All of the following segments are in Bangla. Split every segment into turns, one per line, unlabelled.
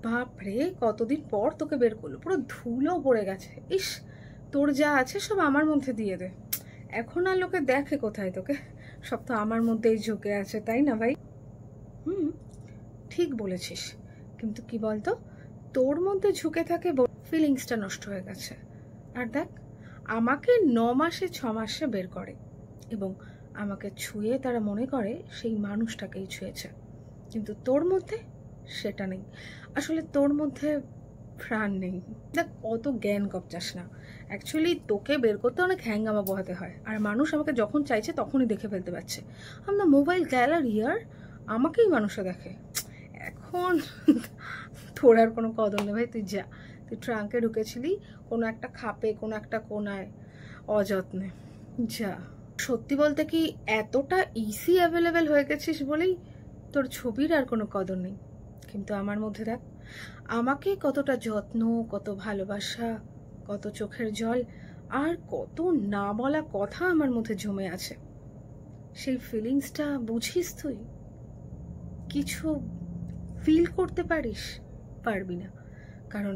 বাপরে, কতদিন পর তোকে বের করলো, পুরো ধুলো পড়ে গেছে। ইস, তোর যা আছে সব আমার মধ্যে দিয়ে দে, এখন আর লোকে দেখে কোথায় তোকে, সব তো আমার মধ্যেই ঝুঁকে আছে, তাই না ভাই? ঠিক বলেছিস, কিন্তু কি বলতো, তোর মধ্যে ঝুঁকে থাকে ফিলিংসটা নষ্ট হয়ে গেছে। আর দেখ, আমাকে 9 মাসে 6 মাসে বের করে এবং আমাকে ছুঁয়ে তারা মনে করে সেই মানুষটাকেই ছুঁয়েছে, কিন্তু তোর মধ্যে সেটা নেই। আসলে তোর মধ্যে প্রাণ নেই। দেখ, অত জ্ঞান কপচাস না। অ্যাকচুয়ালি তোকে বের করতে অনেক হ্যাঙ্গামা পোহাতে হয়, আর মানুষ আমাকে যখন চাইছে তখনই দেখে ফেলতে পারছে। আমরা মোবাইল গ্যালারি, আর আমাকেই মানুষে দেখে। এখন তোর আর কোনো কদর নেই ভাই, তুই যা। তুই ট্রাঙ্কে ঢুকেছিলি কোনো একটা খাপে, কোনো একটা কোনায়, অযত্নে যা। সত্যি বলতে কি, এতটা ইজি অ্যাভেলেবেল হয়ে গেছিস বলেই তোর ছবির আর কোনো কদর নেই। কিন্তু আমার মধ্যে দেখ, আমাকে কতটা যত্ন, কত ভালোবাসা, কত চোখের জল, আর কত না বলা কথা আমার মধ্যে জমে আছে। সেই ফিলিংসটা বুঝিস তুই? কিছু ফিল করতে পারিস? পারবি না, কারণ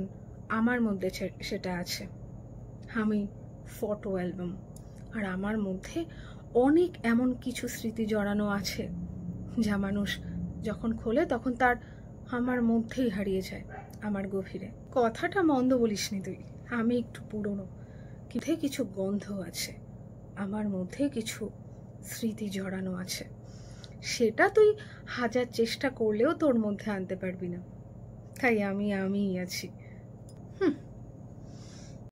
আমার মধ্যে সেটা আছে। আমি ফটো অ্যালবাম, আর আমার মধ্যে অনেক এমন কিছু স্মৃতি জড়ানো আছে যা মানুষ যখন খোলে তখন তার আমার মধ্যেই হারিয়ে যায়, আমার গভীরে। কথাটা মন্দ বলিসনি তুই, আমি একটু পুরনো, কিন্তু কিছু গন্ধ আছে, আমার মধ্যে কিছু স্মৃতি জড়ানো আছে, সেটা তুই হাজার চেষ্টা করলেও তোর মধ্যে আনতে পারবি না। তাই আমিই আছি।